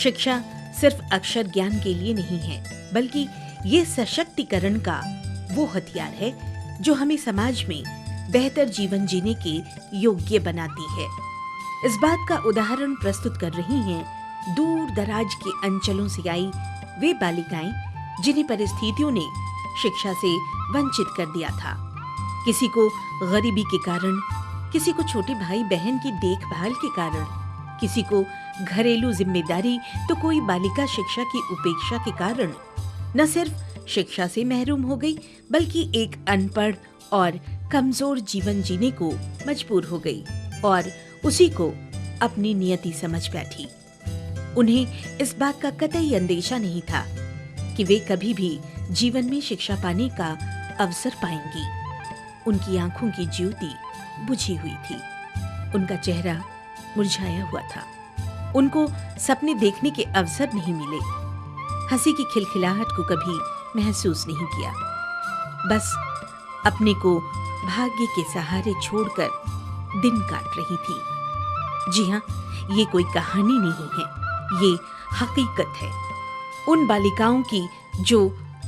शिक्षा सिर्फ अक्षर ज्ञान के लिए नहीं है, बल्कि ये सशक्तिकरण का वो हथियार है जो हमें समाज में बेहतर जीवन जीने के योग्य बनाती है। इस बात का उदाहरण प्रस्तुत कर रही हैं दूर दराज के अंचलों से आई वे बालिकाएं जिन्हें परिस्थितियों ने शिक्षा से वंचित कर दिया था। किसी को गरीबी के कारण, किसी को छोटे भाई बहन की देखभाल के कारण, किसी को घरेलू जिम्मेदारी, तो कोई बालिका शिक्षा की उपेक्षा के कारण न सिर्फ शिक्षा से महरूम हो गई, बल्कि एक अनपढ़ और कमजोर जीवन जीने को मजबूर हो गई और उसी को अपनी नियति समझ बैठी। उन्हें इस बात का कतई अंदेशा नहीं था कि वे कभी भी जीवन में शिक्षा पाने का अवसर पाएंगी। उनकी आंखों की ज्योति बुझी हुई थी, उनका चेहरा मुरझाया हुआ था। उनको सपने देखने के अवसर नहीं मिले, हंसी की खिलखिलाहट को कभी महसूस नहीं किया। बस अपने को भाग्य के सहारे छोड़कर दिन काट रही थी। जी हाँ, ये कोई कहानी नहीं है, ये हकीकत है उन बालिकाओं की जो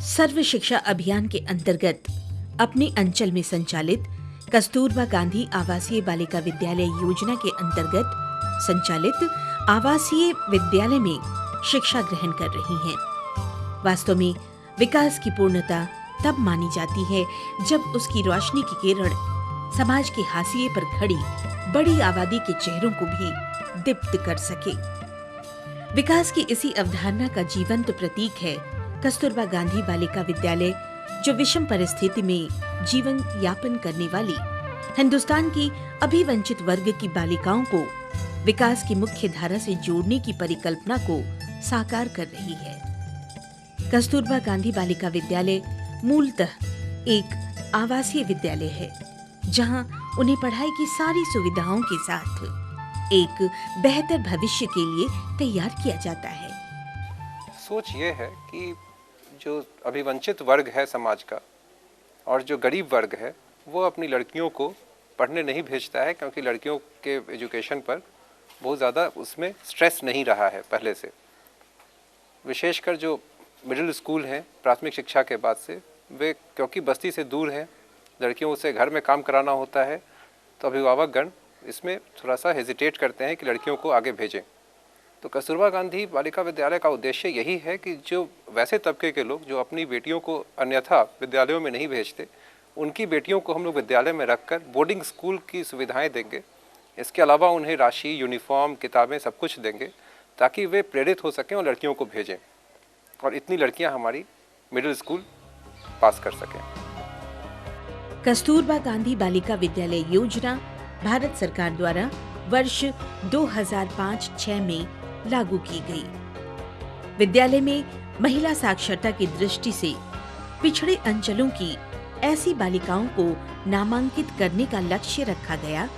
सर्व शिक्षा अभियान के अंतर्गत अपने अंचल में संचालित कस्तूरबा गांधी आवासीय बालिका विद्यालय योजना के अंतर्गत संचालित आवासीय विद्यालय में शिक्षा ग्रहण कर रही हैं। वास्तव में विकास की पूर्णता तब मानी जाती है जब उसकी रोशनी की किरण समाज के हाशिए पर खड़ी बड़ी आबादी के चेहरों को भी दीप्त कर सके। विकास की इसी अवधारणा का जीवंत प्रतीक है कस्तूरबा गांधी बालिका विद्यालय, जो विषम परिस्थिति में जीवन यापन करने वाली हिंदुस्तान की अभिवंचित वर्ग की बालिकाओं को विकास की मुख्य धारा से जोड़ने की परिकल्पना को साकार कर रही है। कस्तूरबा गांधी बालिका विद्यालय मूलतः एक आवासीय विद्यालय है, जहां उन्हें पढ़ाई की सारी सुविधाओं के साथ एक बेहतर भविष्य के लिए तैयार किया जाता है। सोच ये है कि जो अभिवंचित वर्ग है समाज का और जो गरीब वर्ग है, वो अपनी लड़कियों को पढ़ने नहीं भेजता है, क्योंकि लड़कियों के एजुकेशन पर बहुत ज़्यादा उसमें स्ट्रेस नहीं रहा है पहले से। विशेषकर जो मिडिल स्कूल हैं प्राथमिक शिक्षा के बाद से, वे क्योंकि बस्ती से दूर हैं, लड़कियों से घर में काम कराना होता है, तो अभिभावकगण इसमें थोड़ा सा हेजिटेट करते हैं कि लड़कियों को आगे भेजें। तो कस्तूरबा गांधी बालिका विद्यालय का उद्देश्य यही है कि जो वैसे तबके के लोग जो अपनी बेटियों को अन्यथा विद्यालयों में नहीं भेजते, उनकी बेटियों को हम लोग विद्यालय में रखकर बोर्डिंग स्कूल की सुविधाएं देंगे। इसके अलावा उन्हें राशि, यूनिफॉर्म, किताबें सब कुछ देंगे, ताकि वे प्रेरित हो सकें और लड़कियों को भेजें और इतनी लड़कियां हमारी मिडिल स्कूल पास कर सकें। कस्तूरबा गांधी बालिका विद्यालय योजना भारत सरकार द्वारा वर्ष 2005-06 में लागू की गई। विद्यालय में महिला साक्षरता की दृष्टि से पिछड़े अंचलों की ऐसी बालिकाओं को नामांकित करने का लक्ष्य रखा गया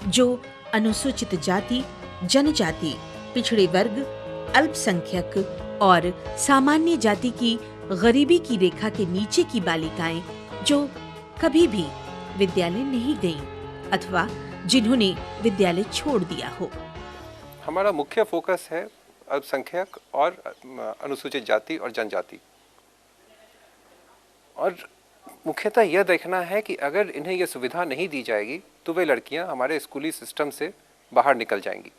जो अनुसूचित जाति, जनजाति, पिछड़े वर्ग, अल्पसंख्यक और सामान्य जाति की गरीबी की रेखा के नीचे की बालिकाएं जो कभी भी विद्यालय नहीं गईं अथवा जिन्होंने विद्यालय छोड़ दिया हो। हमारा मुख्य फोकस है अल्पसंख्यक और अनुसूचित जाति और जनजाति, और मुख्यतः यह देखना है कि अगर इन्हें यह सुविधा नहीं दी जाएगी तो वे लड़कियां हमारे स्कूली सिस्टम से बाहर निकल जाएंगी।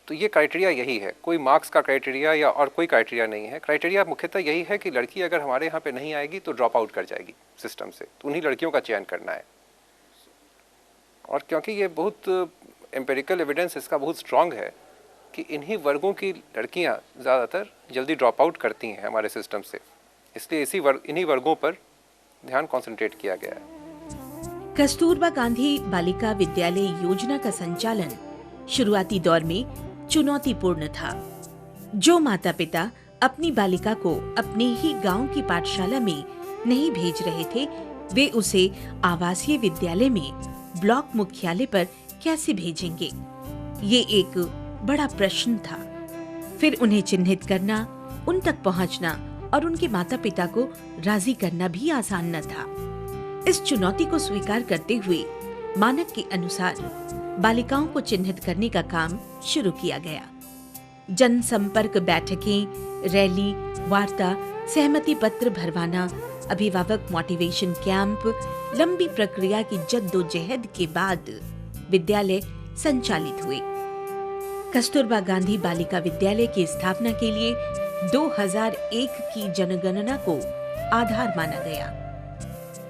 तो ये क्राइटेरिया यही है, कोई मार्क्स का क्राइटेरिया या और कोई क्राइटेरिया नहीं है। क्राइटेरिया मुख्यतः यही है कि लड़की अगर हमारे यहाँ पे नहीं आएगी तो ड्रॉप आउट कर जाएगी सिस्टम से, तो उन्हीं लड़कियों का चयन करना है। और क्योंकि ये बहुत एम्पेरिकल एविडेंस इसका बहुत स्ट्रांग है कि इन्हीं वर्गों की लड़कियां ज़्यादातर जल्दी ड्रॉप आउट करती हैं हमारे सिस्टम से, इसलिए इन्हीं वर्गों पर ध्यान कॉन्सेंट्रेट किया गया है। कस्तूरबा गांधी बालिका विद्यालय योजना का संचालन शुरुआती दौर में चुनौतीपूर्ण था। जो माता पिता अपनी बालिका को अपने ही गांव की पाठशाला में नहीं भेज रहे थे, वे उसे आवासीय विद्यालय में ब्लॉक मुख्यालय पर कैसे भेजेंगे? ये एक बड़ा प्रश्न था। फिर उन्हें चिन्हित करना, उन तक पहुंचना और उनके माता पिता को राजी करना भी आसान न था। इस चुनौती को स्वीकार करते हुए मानक के अनुसार बालिकाओं को चिन्हित करने का काम शुरू किया गया। जनसंपर्क बैठकें, रैली, वार्ता, सहमति पत्र भरवाना, अभिभावक मोटिवेशन कैंप, लंबी प्रक्रिया की जद्दोजहद के बाद विद्यालय संचालित हुए। कस्तूरबा गांधी बालिका विद्यालय की स्थापना के लिए 2001 की जनगणना को आधार माना गया,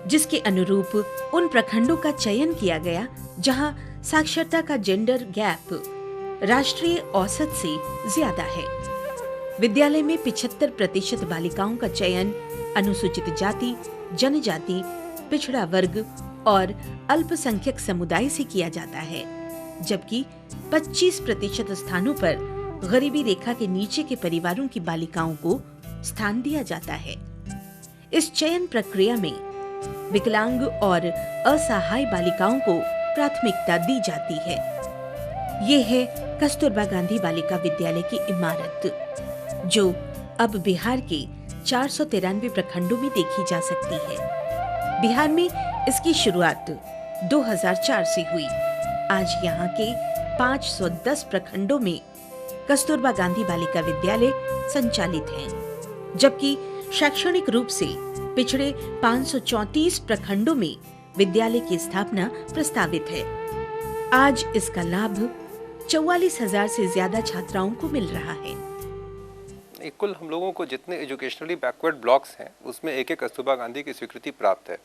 जिसके अनुरूप उन प्रखंडों का चयन किया गया जहां साक्षरता का जेंडर गैप राष्ट्रीय औसत से ज्यादा है। विद्यालय में 75% बालिकाओं का चयन अनुसूचित जाति, जनजाति, पिछड़ा वर्ग और अल्पसंख्यक समुदाय से किया जाता है, जबकि 25% स्थानों पर गरीबी रेखा के नीचे के परिवारों की बालिकाओं को स्थान दिया जाता है। इस चयन प्रक्रिया में विकलांग और असहाय बालिकाओं को प्राथमिकता दी जाती है। ये है कस्तूरबा गांधी बालिका विद्यालय की इमारत, जो अब बिहार के 493 प्रखंडों में देखी जा सकती है। बिहार में इसकी शुरुआत 2004 से हुई। आज यहाँ के 510 प्रखंडों में कस्तूरबा गांधी बालिका विद्यालय संचालित हैं, जबकि शैक्षणिक रूप से पिछड़े 534 प्रखंडों में विद्यालय की स्थापना प्रस्तावित है। आज इसका लाभ 44,000 से ज्यादा छात्राओं को मिल रहा है। कुल हम लोगों को जितने एजुकेशनली बैकवर्ड ब्लॉक्स हैं उसमें एक कस्तूरबा गांधी की स्वीकृति प्राप्त है।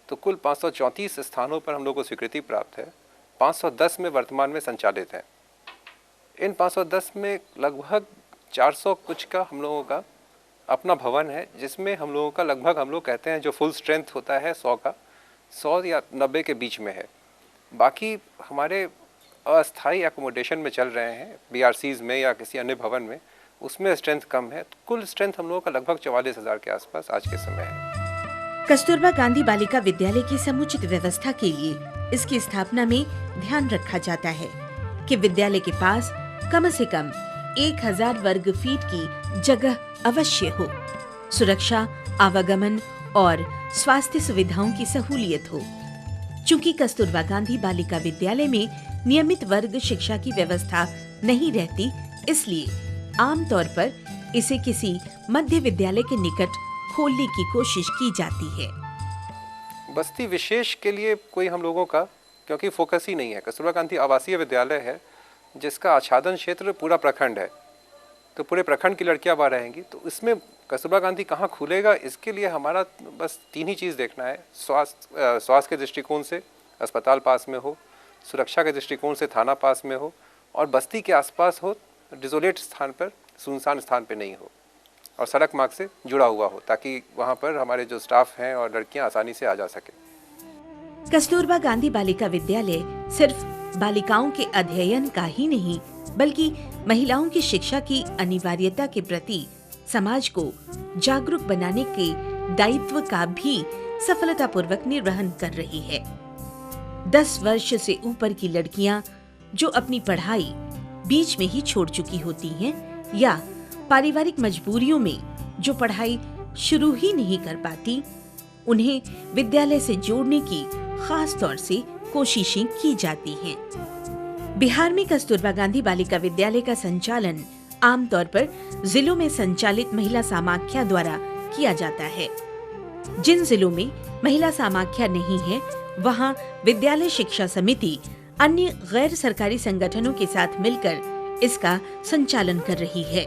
तो कुल 534 स्थानों पर हम लोगों को स्वीकृति प्राप्त है। 510 में वर्तमान में संचालित है। इन 510 में लगभग 400 कुछ का हम लोगों का अपना भवन है, जिसमें हम लोगों का लगभग हम लोग कहते हैं जो फुल स्ट्रेंथ होता है 100 का 100 या 90 के बीच में है। बाकी हमारे अस्थायी एकोमोडेशन में चल रहे हैं BRCs में या किसी अन्य भवन में, उसमें स्ट्रेंथ कम है। कुल स्ट्रेंथ हम लोगों का लगभग 44,000 के आसपास आज के समय है। कस्तूरबा गांधी बालिका विद्यालय की समुचित व्यवस्था के लिए इसकी स्थापना में ध्यान रखा जाता है कि विद्यालय के पास कम से कम 1000 वर्ग फीट की जगह अवश्य हो, सुरक्षा, आवागमन और स्वास्थ्य सुविधाओं की सहूलियत हो। चूंकि कस्तूरबा गांधी बालिका विद्यालय में नियमित वर्ग शिक्षा की व्यवस्था नहीं रहती, इसलिए आमतौर पर इसे किसी मध्य विद्यालय के निकट खोलने की कोशिश की जाती है। बस्ती विशेष के लिए कोई हम लोगों का क्योंकि फोकस ही नहीं है। कस्तूरबा गांधी आवासीय विद्यालय है जिसका आच्छादन क्षेत्र पूरा प्रखंड है, तो पूरे प्रखंड की लड़कियां वहाँ रहेंगी। तो इसमें कस्तूरबा गांधी कहाँ खुलेगा, इसके लिए हमारा बस 3 ही चीज़ देखना है। स्वास्थ्य के दृष्टिकोण से अस्पताल पास में हो, सुरक्षा के दृष्टिकोण से थाना पास में हो, और बस्ती के आसपास हो, डिसोलेट स्थान पर, सुनसान स्थान पर नहीं हो, और सड़क मार्ग से जुड़ा हुआ हो, ताकि वहाँ पर हमारे जो स्टाफ हैं और लड़कियाँ आसानी से आ जा सके। कस्तूरबा गांधी बालिका विद्यालय सिर्फ बालिकाओं के अध्ययन का ही नहीं, बल्कि महिलाओं की शिक्षा की अनिवार्यता के प्रति समाज को जागरूक बनाने के दायित्व का भी सफलतापूर्वक निर्वहन कर रही है। 10 वर्ष से ऊपर की लड़कियां जो अपनी पढ़ाई बीच में ही छोड़ चुकी होती हैं, या पारिवारिक मजबूरियों में जो पढ़ाई शुरू ही नहीं कर पाती, उन्हें विद्यालय से जोड़ने की खास तौर से कोशिशें की जाती हैं। बिहार में कस्तूरबा गांधी बालिका विद्यालय का संचालन आमतौर पर जिलों में संचालित महिला समाख्या द्वारा किया जाता है। जिन जिलों में महिला समाख्या नहीं है, वहां विद्यालय शिक्षा समिति अन्य गैर सरकारी संगठनों के साथ मिलकर इसका संचालन कर रही है।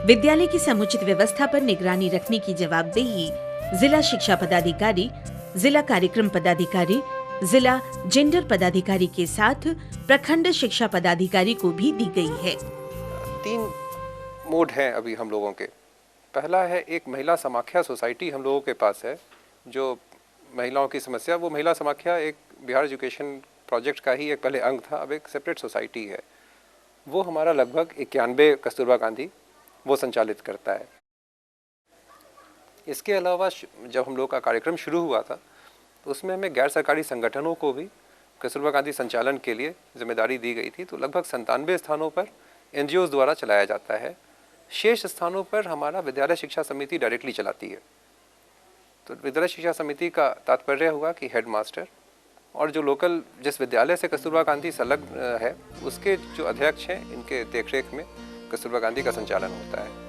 विद्यालय की समुचित व्यवस्था पर निगरानी रखने की जवाबदेही जिला शिक्षा पदाधिकारी, जिला कार्यक्रम पदाधिकारी, जिला जेंडर पदाधिकारी के साथ प्रखंड शिक्षा पदाधिकारी को भी दी गई है। 3 मोड हैं अभी हम लोगों के। पहला है एक महिला समाख्या सोसाइटी हम लोगों के पास है, जो महिलाओं की समस्या, वो महिला समाख्या एक बिहार एजुकेशन प्रोजेक्ट का ही एक पहले अंग था, अब एक सेपरेट सोसाइटी है। वो हमारा लगभग 91 कस्तूरबा गांधी वो संचालित करता है। इसके अलावा जब हम लोग का कार्यक्रम शुरू हुआ था, तो उसमें हमें गैर सरकारी संगठनों को भी कस्तूरबा गांधी संचालन के लिए जिम्मेदारी दी गई थी। तो लगभग 97 स्थानों पर NGOs द्वारा चलाया जाता है। शेष स्थानों पर हमारा विद्यालय शिक्षा समिति डायरेक्टली चलाती है। तो विद्यालय शिक्षा समिति का तात्पर्य हुआ कि हेडमास्टर और जो लोकल जिस विद्यालय से कस्तूरबा गांधी संलग्न है उसके जो अध्यक्ष हैं, इनके देखरेख में कस्तूरबा गांधी का संचालन होता है।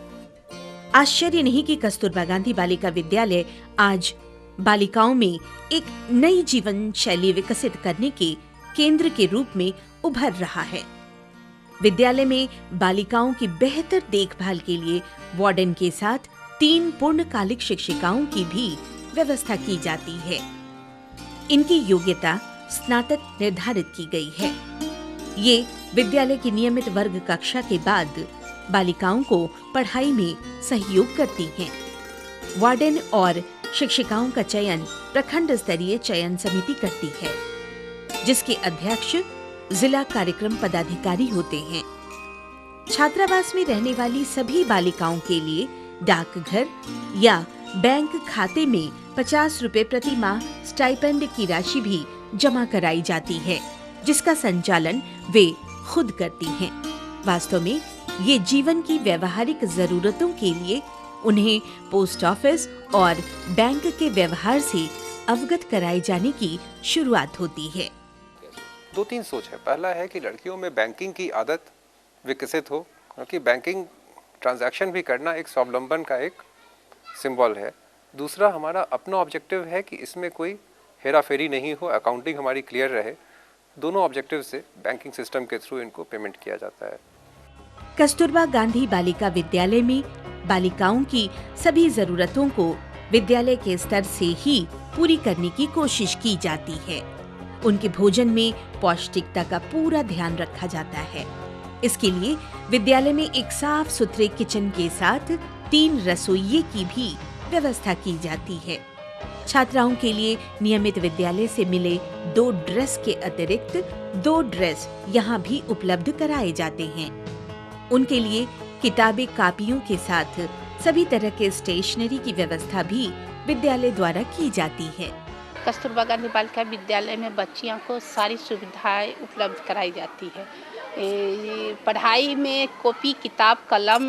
आश्चर्य नहीं कि कस्तूरबा गांधी बालिका विद्यालय आज बालिकाओं में एक नई जीवन शैली विकसित करने के केंद्र के रूप में उभर रहा है। विद्यालय में बालिकाओं की बेहतर देखभाल के लिए वार्डन के साथ 3 पूर्णकालिक शिक्षिकाओं की भी व्यवस्था की जाती है। इनकी योग्यता स्नातक निर्धारित की गई है। ये विद्यालय की नियमित वर्ग कक्षा के बाद बालिकाओं को पढ़ाई में सहयोग करती हैं। वार्डन और शिक्षिकाओं का चयन प्रखंड स्तरीय चयन समिति करती है, जिसके अध्यक्ष जिला कार्यक्रम पदाधिकारी होते हैं। छात्रावास में रहने वाली सभी बालिकाओं के लिए डाकघर या बैंक खाते में 50 रुपए प्रति माह स्टाइपेंड की राशि भी जमा कराई जाती है, जिसका संचालन वे खुद करती हैं। वास्तव में ये जीवन की व्यवहारिक जरूरतों के लिए उन्हें पोस्ट ऑफिस और बैंक के व्यवहार से अवगत कराए जाने की शुरुआत होती है। 2-3 सोच है। पहला है कि लड़कियों में बैंकिंग की आदत विकसित हो, क्योंकि बैंकिंग ट्रांजैक्शन भी करना एक स्वावलंबन का एक सिंबल है। दूसरा, हमारा अपना ऑब्जेक्टिव है कि इसमें कोई हेराफेरी नहीं हो, अकाउंटिंग हमारी क्लियर रहे। दोनों ऑब्जेक्टिव से बैंकिंग सिस्टम के थ्रू इनको पेमेंट किया जाता है। कस्तूरबा गांधी बालिका विद्यालय में बालिकाओं की सभी जरूरतों को विद्यालय के स्तर से ही पूरी करने की कोशिश की जाती है। उनके भोजन में पौष्टिकता का पूरा ध्यान रखा जाता है। इसके लिए विद्यालय में एक साफ सुथरे किचन के साथ 3 रसोइये की भी व्यवस्था की जाती है। छात्राओं के लिए नियमित विद्यालय से मिले 2 ड्रेस के अतिरिक्त 2 ड्रेस यहाँ भी उपलब्ध कराए जाते हैं। उनके लिए किताबें कापियों के साथ सभी तरह के स्टेशनरी की व्यवस्था भी विद्यालय द्वारा की जाती है। कस्तूरबा गांधी बालिका विद्यालय में बच्चियों को सारी सुविधाएं उपलब्ध कराई जाती है। पढ़ाई में कॉपी, किताब, कलम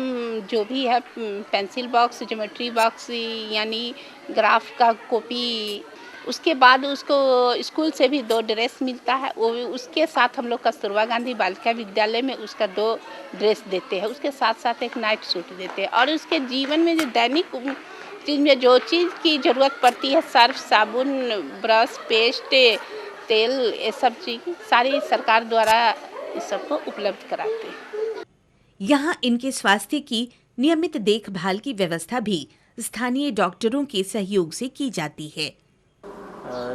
जो भी है, पेंसिल बॉक्स, ज्योमेट्री बॉक्स यानी ग्राफ का कॉपी, उसके बाद उसको स्कूल से भी 2 ड्रेस मिलता है। वो उसके साथ हम लोग कस्तूरबा गांधी बालिका विद्यालय में उसका 2 ड्रेस देते हैं। उसके साथ साथ एक नाइट सूट देते हैं। और उसके जीवन में जो दैनिक चीज़ में जो चीज़ की ज़रूरत पड़ती है, सर्फ, साबुन, ब्रश, पेस्ट, तेल, ये सब चीज़ सारी सरकार द्वारा इस सबको उपलब्ध कराते हैं। यहाँ इनके स्वास्थ्य की नियमित देखभाल की व्यवस्था भी स्थानीय डॉक्टरों के सहयोग से की जाती है।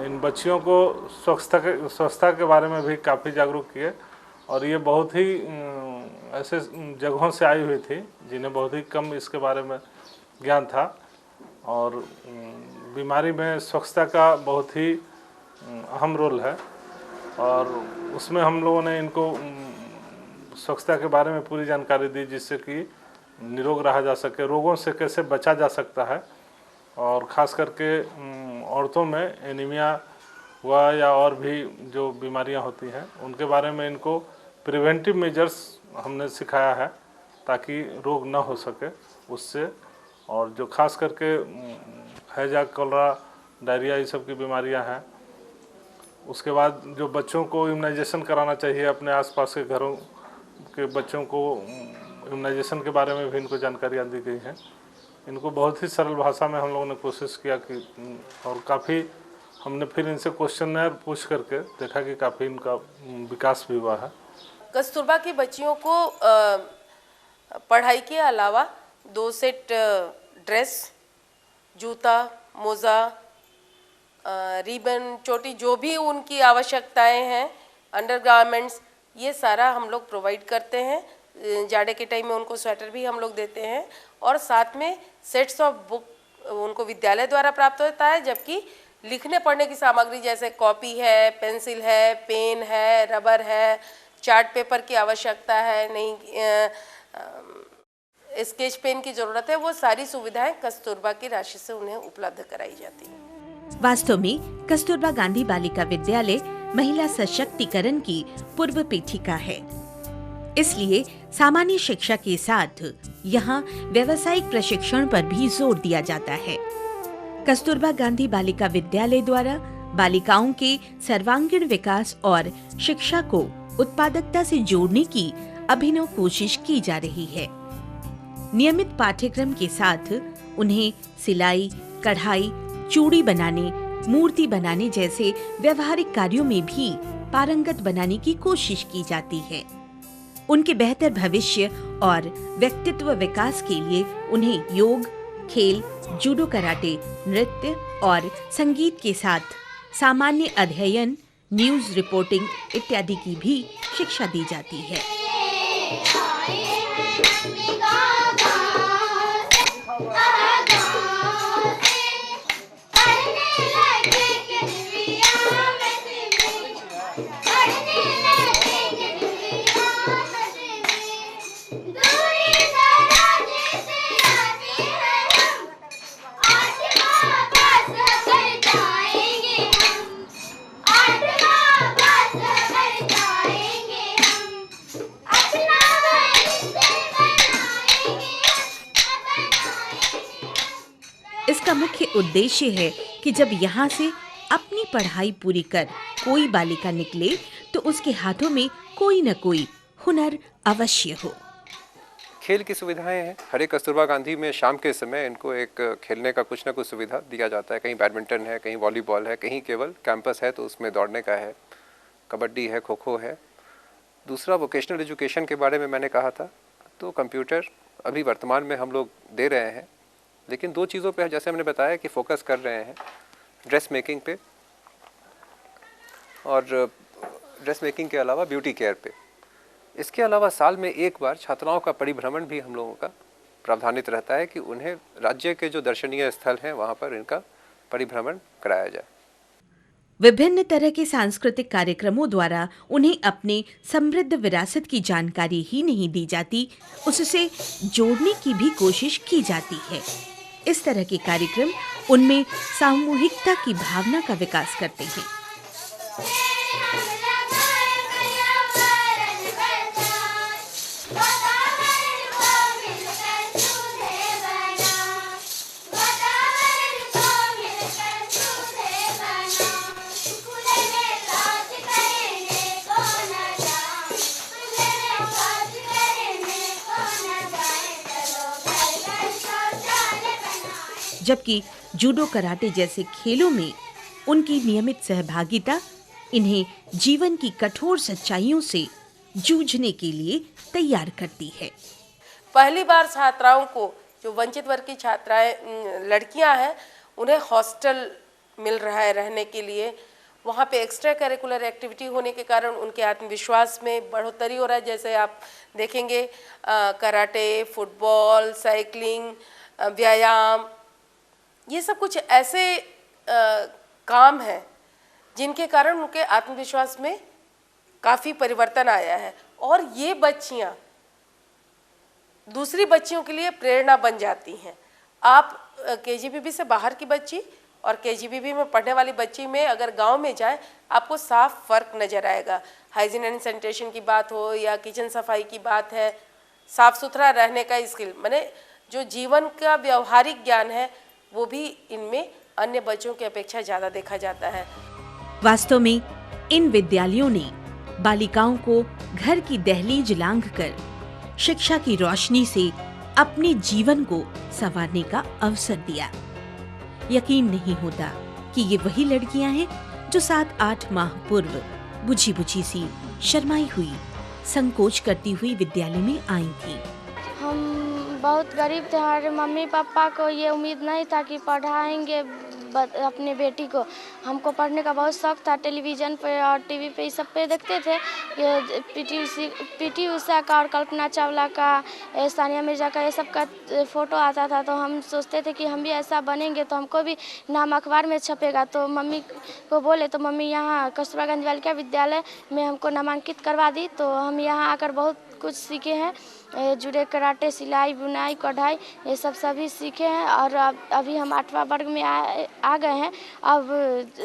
इन बच्चियों को स्वच्छता के बारे में भी काफ़ी जागरूक किए, और ये बहुत ही ऐसे जगहों से आई हुई थी जिन्हें बहुत ही कम इसके बारे में ज्ञान था। और बीमारी में स्वच्छता का बहुत ही अहम रोल है, और उसमें हम लोगों ने इनको स्वच्छता के बारे में पूरी जानकारी दी, जिससे कि निरोग रहा जा सके, रोगों से कैसे बचा जा सकता है। और ख़ास करके औरतों में एनीमिया हुआ या और भी जो बीमारियां होती हैं उनके बारे में इनको प्रिवेंटिव मेजर्स हमने सिखाया है, ताकि रोग ना हो सके उससे। और जो खास करके हैजा, कॉलरा, डायरिया, ये सब की बीमारियां हैं। उसके बाद जो बच्चों को इम्यूनाइजेशन कराना चाहिए, अपने आसपास के घरों के बच्चों को इम्यूनाइजेशन के बारे में भी इनको जानकारियाँ दी गई हैं। इनको बहुत ही सरल भाषा में हम लोगों ने कोशिश किया कि, और काफ़ी हमने फिर इनसे क्वेश्चनर पूछ करके देखा कि काफ़ी इनका विकास भी हुआ है। कस्तूरबा की बच्चियों को पढ़ाई के अलावा 2 सेट ड्रेस, जूता, मोज़ा, रिबन, चोटी, जो भी उनकी आवश्यकताएं हैं, अंडरगारमेंट्स, ये सारा हम लोग प्रोवाइड करते हैं। जाड़े के टाइम में उनको स्वेटर भी हम लोग देते हैं, और साथ में सेट्स ऑफ बुक उनको विद्यालय द्वारा प्राप्त होता है। जबकि लिखने पढ़ने की सामग्री जैसे कॉपी है, पेंसिल है, पेन है, रबर है, चार्ट पेपर की आवश्यकता है, नहीं स्केच पेन की ज़रूरत है, वो सारी सुविधाएं कस्तूरबा की राशि से उन्हें उपलब्ध कराई जाती हैं। वास्तव में कस्तूरबा गांधी बालिका विद्यालय महिला सशक्तिकरण की पूर्व पीठिका है। इसलिए सामान्य शिक्षा के साथ यहाँ व्यावसायिक प्रशिक्षण पर भी जोर दिया जाता है। कस्तूरबा गांधी बालिका विद्यालय द्वारा बालिकाओं के सर्वांगीण विकास और शिक्षा को उत्पादकता से जोड़ने की अभिनव कोशिश की जा रही है। नियमित पाठ्यक्रम के साथ उन्हें सिलाई, कढ़ाई, चूड़ी बनाने, मूर्ति बनाने जैसे व्यवहारिक कार्यों में भी पारंगत बनाने की कोशिश की जाती है। उनके बेहतर भविष्य और व्यक्तित्व विकास के लिए उन्हें योग, खेल, जूडो, कराटे, नृत्य और संगीत के साथ सामान्य अध्ययन, न्यूज रिपोर्टिंग इत्यादि की भी शिक्षा दी जाती है। इसका मुख्य उद्देश्य है कि जब यहाँ से अपनी पढ़ाई पूरी कर कोई बालिका निकले तो उसके हाथों में कोई न कोई हुनर अवश्य हो। खेल की सुविधाएं हैं। हरे कस्तूरबा गांधी में शाम के समय इनको एक खेलने का कुछ ना कुछ सुविधा दिया जाता है। कहीं बैडमिंटन है, कहीं वॉलीबॉल है, कहीं केवल कैंपस है तो उसमें दौड़ने का है, कबड्डी है, खो खो है। दूसरा वोकेशनल एजुकेशन के बारे में मैंने कहा था, तो कंप्यूटर अभी वर्तमान में हम लोग दे रहे हैं, लेकिन दो चीज़ों पे जैसे हमने बताया कि फोकस कर रहे हैं, ड्रेस मेकिंग पे और ड्रेस मेकिंग के अलावा ब्यूटी केयर पे। इसके अलावा साल में एक बार छात्राओं का परिभ्रमण भी हम लोगों का प्रावधानित रहता है कि उन्हें राज्य के जो दर्शनीय स्थल हैं वहाँ पर इनका परिभ्रमण कराया जाए। विभिन्न तरह के सांस्कृतिक कार्यक्रमों द्वारा उन्हें अपने समृद्ध विरासत की जानकारी ही नहीं दी जाती, उससे जोड़ने की भी कोशिश की जाती है। इस तरह के कार्यक्रम उनमें सामूहिकता की भावना का विकास करते हैं। जबकि जूडो, कराटे जैसे खेलों में उनकी नियमित सहभागिता इन्हें जीवन की कठोर सच्चाइयों से जूझने के लिए तैयार करती है। पहली बार छात्राओं को, जो वंचित वर्ग की छात्राएं लड़कियां हैं, उन्हें हॉस्टल मिल रहा है रहने के लिए। वहाँ पे एक्स्ट्रा करिकुलर एक्टिविटी होने के कारण उनके आत्मविश्वास में बढ़ोतरी हो रहा है। जैसे आप देखेंगे कराटे, फुटबॉल, साइकिलिंग, व्यायाम, ये सब कुछ ऐसे काम हैं जिनके कारण उनके आत्मविश्वास में काफ़ी परिवर्तन आया है। और ये बच्चियाँ दूसरी बच्चियों के लिए प्रेरणा बन जाती हैं। आप केजीबीबी से बाहर की बच्ची और केजीबीबी में पढ़ने वाली बच्ची में अगर गांव में जाए, आपको साफ फ़र्क नज़र आएगा। हाइजीन एंड सैनिटेशन की बात हो या किचन सफाई की बात है, साफ़ सुथरा रहने का स्किल, माने जो जीवन का व्यवहारिक ज्ञान है, वो भी इनमें अन्य बच्चों की अपेक्षा ज़्यादा देखा जाता है। वास्तव में इन विद्यालयों ने बालिकाओं को घर की दहलीज लांघकर शिक्षा की रोशनी से अपने जीवन को संवारने का अवसर दिया। यकीन नहीं होता कि ये वही लड़कियां हैं जो 7-8 माह पूर्व बुझी बुझी सी, शर्माई हुई, संकोच करती हुई विद्यालय में आई थी। हम बहुत गरीब थे। हमारे मम्मी पापा को ये उम्मीद नहीं था कि पढ़ाएंगे अपने बेटी को। हमको पढ़ने का बहुत शौक था। टेलीविज़न पे और टीवी पे इस सब पे देखते थे कि पीटी उषा का और कल्पना चावला का, सानिया मिर्जा का, ये सब का फ़ोटो आता था। तो हम सोचते थे कि हम भी ऐसा बनेंगे तो हमको भी नाम अखबार में छपेगा। तो मम्मी को बोले तो मम्मी यहाँ कस्तूरबा गांधी बालिका विद्यालय में हमको नामांकित करवा दी। तो हम यहाँ आकर बहुत कुछ सीखे हैं। जुड़े, कराटे, सिलाई, बुनाई, कढ़ाई, ये सब सभी सीखे हैं। और अभी हम 8वां वर्ग में आ गए हैं। अब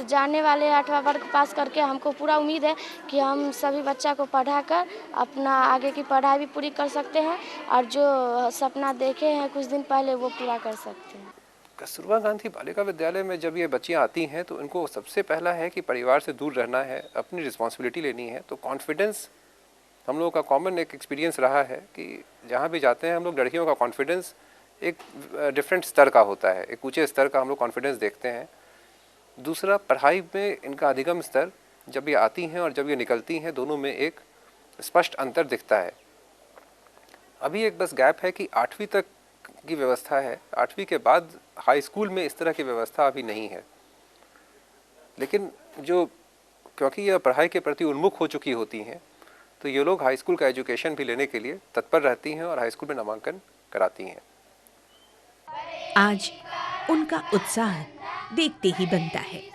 जाने वाले 8वां वर्ग पास करके हमको पूरा उम्मीद है कि हम सभी बच्चा को पढ़ाकर अपना आगे की पढ़ाई भी पूरी कर सकते हैं और जो सपना देखे हैं कुछ दिन पहले वो पूरा कर सकते हैं। कस्तूरबा गांधी बालिका विद्यालय में जब ये बच्चियाँ आती हैं तो इनको सबसे पहला है कि परिवार से दूर रहना है, अपनी रिस्पॉन्सिबिलिटी लेनी है। तो कॉन्फिडेंस हम लोगों का कॉमन एक एक्सपीरियंस रहा है कि जहाँ भी जाते हैं हम लोग लड़कियों का कॉन्फिडेंस एक डिफरेंट स्तर का होता है, एक ऊंचे स्तर का हम लोग कॉन्फिडेंस देखते हैं। दूसरा, पढ़ाई में इनका अधिगम स्तर, जब ये आती हैं और जब ये निकलती हैं, दोनों में एक स्पष्ट अंतर दिखता है। अभी एक बस गैप है कि 8वीं तक की व्यवस्था है, 8वीं के बाद हाई स्कूल में इस तरह की व्यवस्था अभी नहीं है। लेकिन क्योंकि यह पढ़ाई के प्रति उन्मुख हो चुकी होती हैं, तो ये लोग हाई स्कूल का एजुकेशन भी लेने के लिए तत्पर रहती हैं और हाई स्कूल में नामांकन कराती हैं। आज उनका उत्साह देखते ही बनता है।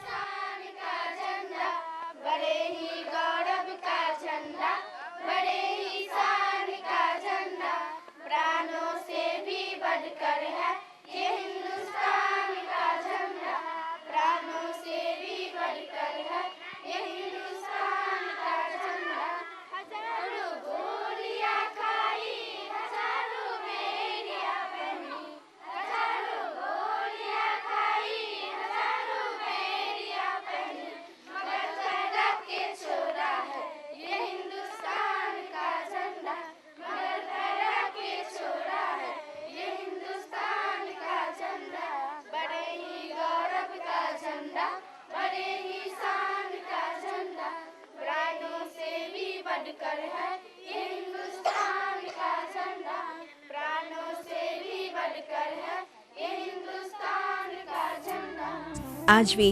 आज वे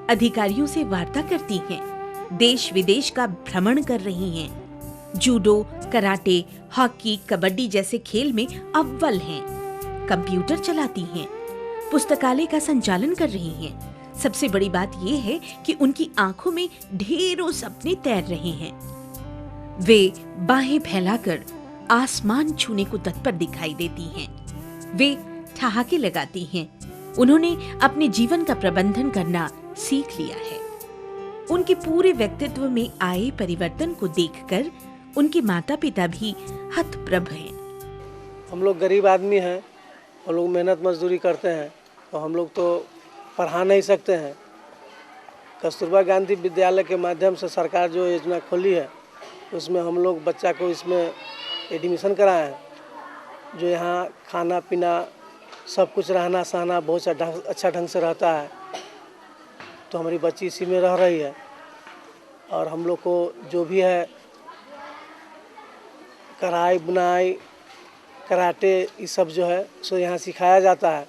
अधिकारियों से वार्ता करती हैं, देश विदेश का भ्रमण कर रही हैं, जूडो, कराटे, हॉकी, कबड्डी जैसे खेल में अव्वल हैं, कंप्यूटर चलाती हैं, पुस्तकालय का संचालन कर रही हैं। सबसे बड़ी बात यह है कि उनकी आंखों में ढेरों सपने तैर रहे हैं। वे बाहें फैलाकर आसमान छूने को तत्पर दिखाई देती हैं। वे ठहाके लगाती हैं। उन्होंने अपने जीवन का प्रबंधन करना सीख लिया है। उनके पूरे व्यक्तित्व में आए परिवर्तन को देखकर उनके माता पिता भी हतप्रभ हैं। हम लोग गरीब आदमी हैं, हम लोग मेहनत मजदूरी करते हैं, तो हम लोग तो पढ़ा नहीं सकते हैं। कस्तूरबा गांधी विद्यालय के माध्यम से सरकार जो योजना खोली है, उसमें हम लोग बच्चा को इसमें एडमिशन कराए हैं। जो यहाँ खाना पीना सब कुछ, रहना सहना बहुत अच्छा ढंग से रहता है। तो हमारी बच्ची इसी में रह रही है। और हम लोग को जो भी है कढ़ाई बुनाई कराटे ये सब जो है सो यहाँ सिखाया जाता है।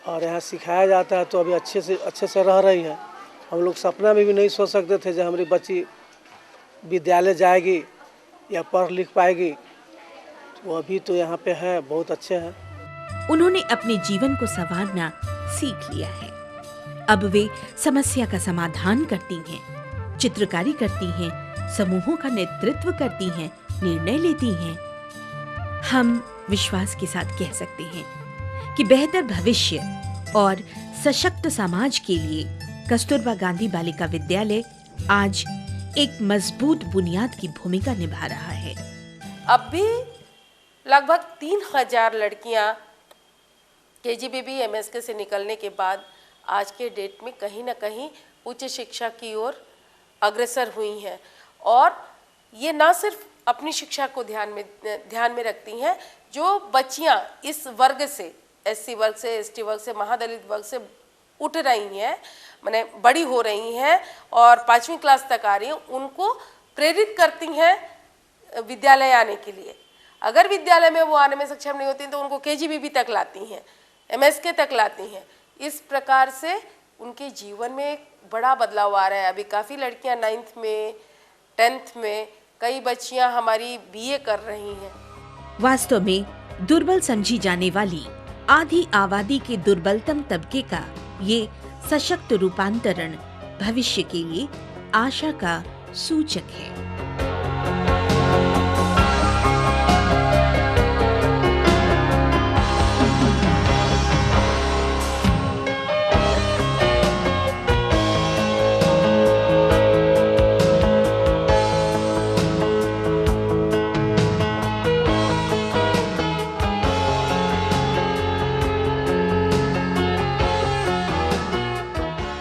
और यहाँ सिखाया जाता है तो अभी अच्छे से रह रही है। हम लोग सपना में भी नहीं सोच सकते थे जब हमारी बच्ची विद्यालय जाएगी या पढ़ लिख पाएगी। वो अभी तो यहाँ पे है, बहुत अच्छे हैं। उन्होंने अपने जीवन को संवारना सीख लिया है। अब वे समस्या का समाधान करती हैं, चित्रकारी करती हैं, समूहों का नेतृत्व करती हैं, निर्णय लेती हैं। हम विश्वास के साथ कह सकते हैं कि बेहतर भविष्य और सशक्त समाज के लिए कस्तूरबा गांधी बालिका विद्यालय आज एक मजबूत बुनियाद की भूमिका निभा रहा है। अब भी लगभग 3000 लड़कियां केजीबीबी एमएसके से निकलने के बाद आज के डेट में कहीं ना कहीं उच्च शिक्षा की ओर अग्रसर हुई हैं। और ये ना सिर्फ अपनी शिक्षा को ध्यान में रखती हैं, जो बच्चियां इस वर्ग से, एससी वर्ग से, एसटी वर्ग से, महादलित वर्ग से उठ रही हैं, माने बड़ी हो रही हैं और 5वीं क्लास तक आ रही हैं, उनको प्रेरित करती हैं विद्यालय आने के लिए। अगर विद्यालय में वो आने में सक्षम नहीं होती तो उनको केजीबीबी तक लाती हैं, एमएसके तक लाती हैं। इस प्रकार से उनके जीवन में एक बड़ा बदलाव आ रहा है। अभी काफ़ी लड़कियां 9th में, 10th में, कई बच्चियां हमारी बीए कर रही हैं। वास्तव में दुर्बल समझी जाने वाली आधी आबादी के दुर्बलतम तबके का ये सशक्त रूपांतरण भविष्य के लिए आशा का सूचक है।